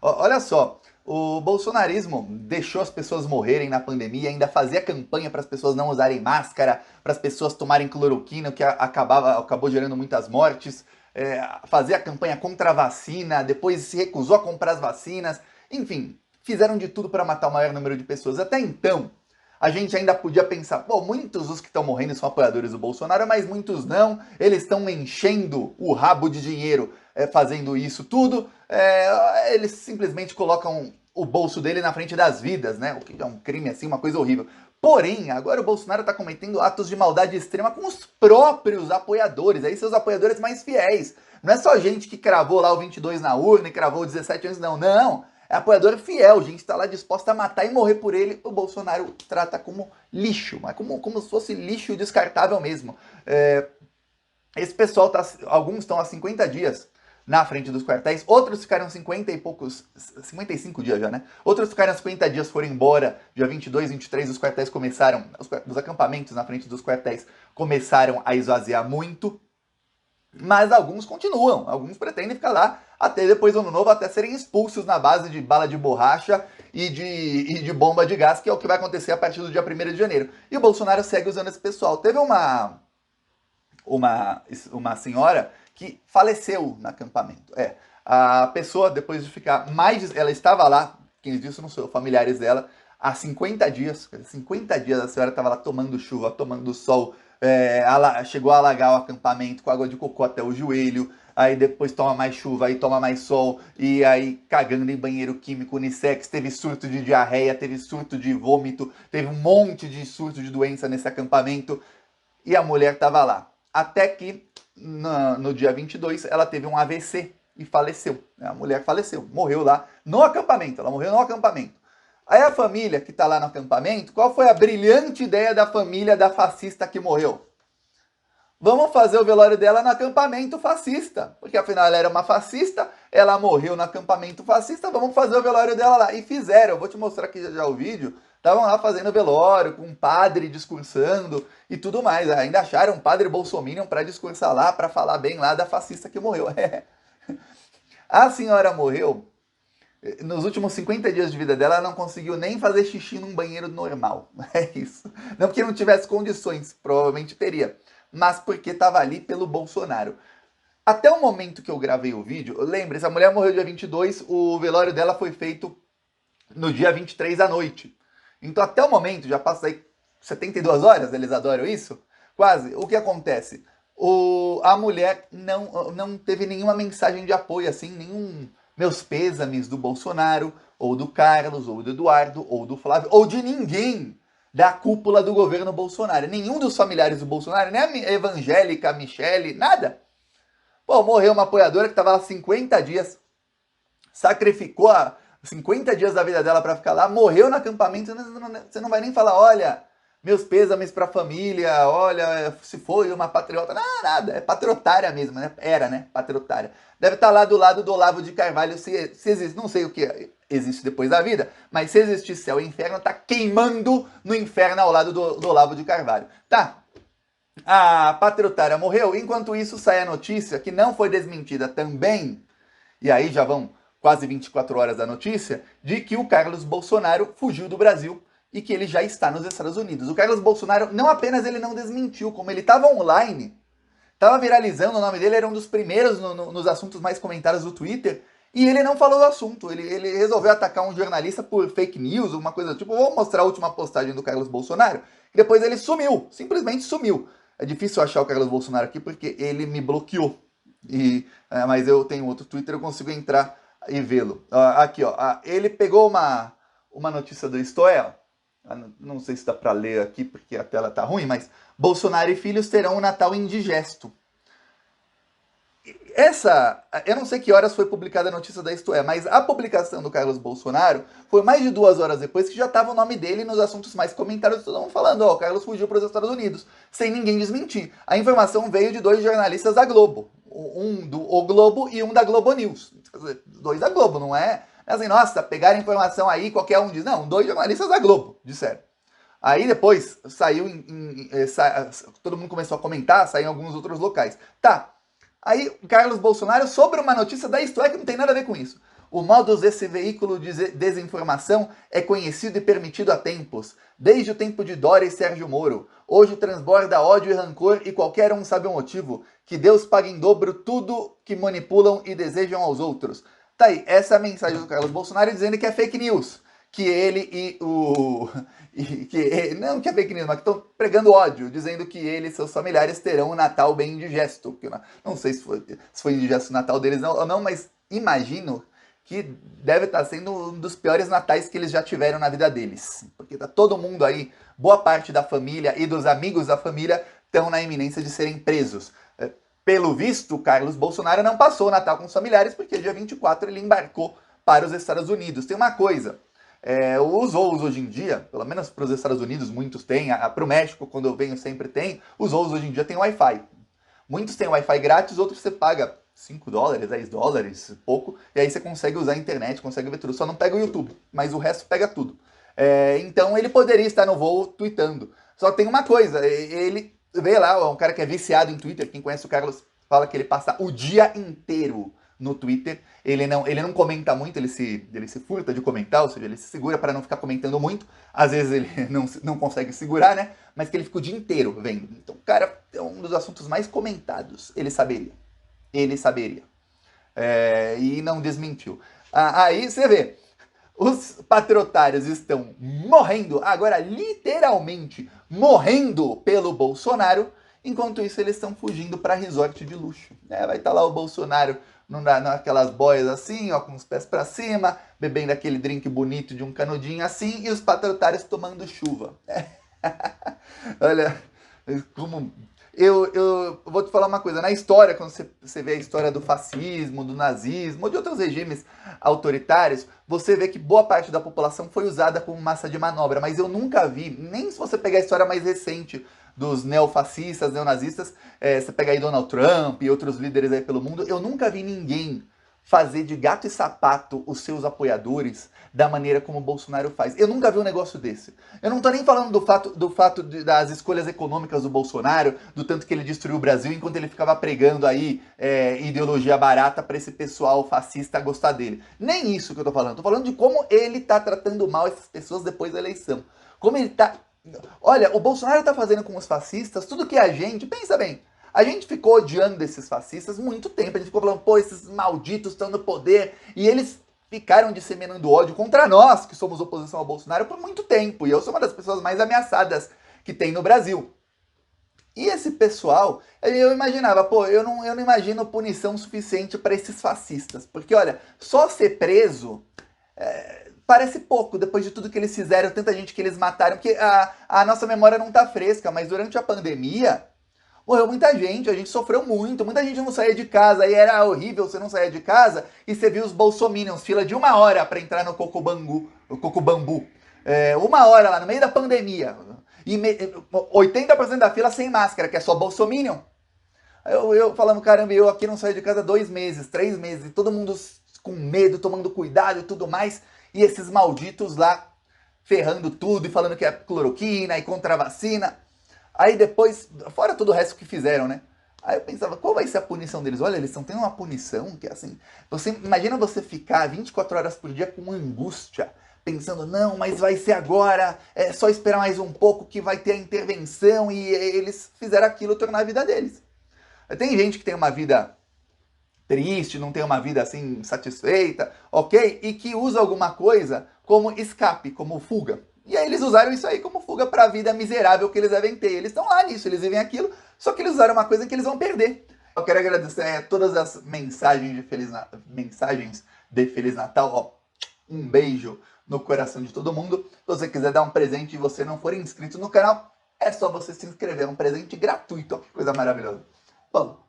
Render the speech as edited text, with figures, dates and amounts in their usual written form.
Olha só, o bolsonarismo deixou as pessoas morrerem na pandemia, ainda fazia campanha para as pessoas não usarem máscara, para as pessoas tomarem cloroquina, o que acabou gerando muitas mortes. Fazia campanha contra a vacina, depois se recusou a comprar as vacinas. Enfim, fizeram de tudo para matar o maior número de pessoas. Até então, a gente ainda podia pensar, pô, muitos dos que estão morrendo são apoiadores do Bolsonaro, mas muitos não. Eles estão enchendo o rabo de dinheiro fazendo isso tudo. Eles simplesmente colocam o bolso dele na frente das vidas, né? O que é um crime assim, uma coisa horrível. Porém, agora o Bolsonaro está cometendo atos de maldade extrema com os próprios apoiadores, aí seus apoiadores mais fiéis. Não é só gente que cravou lá o 22 na urna e cravou o 17 anos, não. Não. É apoiador fiel, gente está lá disposta a matar e morrer por ele. O Bolsonaro trata como lixo, mas como se fosse lixo descartável mesmo. Esse pessoal, alguns estão há 50 dias na frente dos quartéis, outros ficaram 50 e poucos, 55 dias já, né? Outros ficaram 50 dias, foram embora, dia 22, 23, os quartéis começaram, os acampamentos na frente dos quartéis começaram a esvaziar muito, mas alguns continuam, alguns pretendem ficar lá até depois do ano novo, até serem expulsos na base de bala de borracha e de bomba de gás, que é o que vai acontecer a partir do dia 1º de janeiro. E o Bolsonaro segue usando esse pessoal. Teve uma senhora que faleceu no acampamento. A pessoa, depois de ficar ela estava lá, quem disse não sou, familiares dela, há 50 dias, 50 dias a senhora estava lá tomando chuva, tomando sol, chegou a alagar o acampamento com água de cocô até o joelho, aí depois toma mais chuva, aí toma mais sol, e aí cagando em banheiro químico, unissex, teve surto de diarreia, teve surto de vômito, teve um monte de surto de doença nesse acampamento, e a mulher estava lá. Até que no dia 22 ela teve um AVC e faleceu. A mulher faleceu, morreu lá no acampamento, ela morreu no acampamento. Aí a família que está lá no acampamento, qual foi a brilhante ideia da família da fascista que morreu? Vamos fazer o velório dela no acampamento fascista, porque afinal ela era uma fascista, ela morreu no acampamento fascista, vamos fazer o velório dela lá. E fizeram, eu vou te mostrar aqui já o vídeo, estavam lá fazendo velório, com um padre discursando e tudo mais. Ainda acharam um padre bolsominion para discursar lá, para falar bem lá da fascista que morreu. A senhora morreu, nos últimos 50 dias de vida dela, ela não conseguiu nem fazer xixi num banheiro normal. É isso. Não porque não tivesse condições, provavelmente teria, mas porque estava ali pelo Bolsonaro. Até o momento que eu gravei o vídeo, lembre-se, a mulher morreu dia 22, o velório dela foi feito no dia 23 à noite. Então até o momento, já passa aí 72 horas, eles adoram isso? Quase. O que acontece? A mulher não teve nenhuma mensagem de apoio, assim, nenhum meus pêsames do Bolsonaro, ou do Carlos, ou do Eduardo, ou do Flávio, ou de ninguém da cúpula do governo Bolsonaro. Nenhum dos familiares do Bolsonaro, nem a evangélica, a Michele, nada. Pô, morreu uma apoiadora que estava lá 50 dias, sacrificou 50 dias da vida dela para ficar lá, morreu no acampamento, você não vai nem falar, olha, meus pêsames para a família, olha, se foi uma patriota, não, nada, é patriotária mesmo, né? Era, né? Patriotária. Deve estar lá do lado do Olavo de Carvalho, se existe, não sei o que existe depois da vida, mas se existir céu e inferno, tá queimando no inferno ao lado do Olavo de Carvalho. Tá, a patriotária morreu, enquanto isso sai a notícia, que não foi desmentida também, e aí já vão quase 24 horas da notícia, de que o Carlos Bolsonaro fugiu do Brasil e que ele já está nos Estados Unidos. O Carlos Bolsonaro, não apenas ele não desmentiu, como ele estava online, estava viralizando, o nome dele era um dos primeiros nos assuntos mais comentados do Twitter, e ele não falou do assunto, ele resolveu atacar um jornalista por fake news, alguma coisa do tipo. Vou mostrar a última postagem do Carlos Bolsonaro, e depois ele sumiu, simplesmente sumiu. É difícil achar o Carlos Bolsonaro aqui porque ele me bloqueou, mas eu tenho outro Twitter, eu consigo entrar e vê-lo. Aqui, ó, ele pegou uma notícia do Istoel, não sei se dá para ler aqui porque a tela tá ruim, mas Bolsonaro e filhos terão um Natal indigesto. Eu não sei que horas foi publicada a notícia da Isto É, mas a publicação do Carlos Bolsonaro foi mais de 2 horas depois que já estava o nome dele nos assuntos mais comentados, todo mundo falando, ó, o Carlos fugiu para os Estados Unidos, sem ninguém desmentir. A informação veio de 2 jornalistas da Globo, um do O Globo e um da Globo News. 2 da Globo, não é assim, nossa, pegaram informação aí, qualquer um diz. Não, 2 jornalistas da Globo, disseram. Aí depois saiu, todo mundo começou a comentar, saiu em alguns outros locais. Tá, aí Carlos Bolsonaro sobre uma notícia da Isto É que não tem nada a ver com isso. O modus desse veículo de desinformação é conhecido e permitido há tempos, desde o tempo de Dória e Sérgio Moro. Hoje transborda ódio e rancor e qualquer um sabe o motivo. Que Deus pague em dobro tudo que manipulam e desejam aos outros. Tá aí, essa é a mensagem do Carlos Bolsonaro dizendo que é fake news. Que ele e o... não que é fake news, mas que estão pregando ódio, dizendo que ele e seus familiares terão um Natal bem indigesto. Não sei se foi indigesto o Natal deles ou não, mas imagino que deve estar sendo um dos piores natais que eles já tiveram na vida deles. Porque tá todo mundo aí, boa parte da família e dos amigos da família estão na iminência de serem presos. Pelo visto, Carlos Bolsonaro não passou o Natal com os familiares, porque dia 24 ele embarcou para os Estados Unidos. Tem uma coisa, os voos hoje em dia, pelo menos para os Estados Unidos, muitos têm, para o México, quando eu venho, sempre tem, os voos hoje em dia têm Wi-Fi. Muitos têm Wi-Fi grátis, outros você paga $5, $10, pouco, e aí você consegue usar a internet, consegue ver tudo. Só não pega o YouTube, mas o resto pega tudo. Então ele poderia estar no voo tweetando. Só tem uma coisa, ele vê lá, um cara que é viciado em Twitter, quem conhece o Carlos fala que ele passa o dia inteiro no Twitter. Ele não comenta muito, ele se furta de comentar, ou seja, ele se segura para não ficar comentando muito. Às vezes ele não consegue segurar, né? Mas que ele fica o dia inteiro vendo. Então, cara, é um dos assuntos mais comentados. Ele saberia. E não desmentiu. Aí você vê, os patriotários estão morrendo, agora literalmente morrendo pelo Bolsonaro, enquanto isso eles estão fugindo para resort de luxo. Vai estar lá o Bolsonaro naquelas boias assim, ó, com os pés para cima, bebendo aquele drink bonito de um canudinho assim, e os patriotários tomando chuva. Olha, como... Eu vou te falar uma coisa, na história, quando você vê a história do fascismo, do nazismo, ou de outros regimes autoritários, você vê que boa parte da população foi usada como massa de manobra, mas eu nunca vi, nem se você pegar a história mais recente dos neofascistas, neonazistas, você pega aí Donald Trump e outros líderes aí pelo mundo, eu nunca vi ninguém fazer de gato e sapato os seus apoiadores da maneira como o Bolsonaro faz. Eu nunca vi um negócio desse. Eu não tô nem falando do fato das escolhas econômicas do Bolsonaro, do tanto que ele destruiu o Brasil enquanto ele ficava pregando aí ideologia barata para esse pessoal fascista gostar dele. Nem isso que eu tô falando. Tô falando de como ele tá tratando mal essas pessoas depois da eleição. Como ele tá... Olha, o Bolsonaro tá fazendo com os fascistas tudo que a gente... Pensa bem, a gente ficou odiando esses fascistas muito tempo. A gente ficou falando, pô, esses malditos estão no poder. E eles ficaram disseminando ódio contra nós, que somos oposição ao Bolsonaro, por muito tempo. E eu sou uma das pessoas mais ameaçadas que tem no Brasil. E esse pessoal, eu imaginava, pô, eu não imagino punição suficiente para esses fascistas. Porque, olha, só ser preso... parece pouco, depois de tudo que eles fizeram, tanta gente que eles mataram. Porque a nossa memória não tá fresca, mas durante a pandemia... morreu muita gente, a gente sofreu muito, muita gente não saía de casa, aí era horrível, você não saía de casa e você viu os bolsominions, fila de 1 hora para entrar no Cocobambu. 1 hora lá, no meio da pandemia. E 80% da fila sem máscara, que é só bolsominion. Eu falando, caramba, eu aqui não saio de casa 2 meses, 3 meses, e todo mundo com medo, tomando cuidado e tudo mais, e esses malditos lá ferrando tudo e falando que é cloroquina e contra a vacina. Aí depois, fora todo o resto que fizeram, né? Aí eu pensava, qual vai ser a punição deles? Olha, eles estão tendo uma punição que é assim... Imagina você ficar 24 horas por dia com angústia, pensando, não, mas vai ser agora, é só esperar mais um pouco que vai ter a intervenção, e eles fizeram aquilo tornar a vida deles. Tem gente que tem uma vida triste, não tem uma vida assim satisfeita, ok? E que usa alguma coisa como escape, como fuga. E aí eles usaram isso aí como fuga para a vida miserável que eles devem ter. Eles estão lá nisso, eles vivem aquilo, só que eles usaram uma coisa que eles vão perder. Eu quero agradecer a todas as mensagens de Feliz Natal. Ó, um beijo no coração de todo mundo. Se você quiser dar um presente e você não for inscrito no canal, é só você se inscrever. É um presente gratuito. Ó, que coisa maravilhosa. Bom,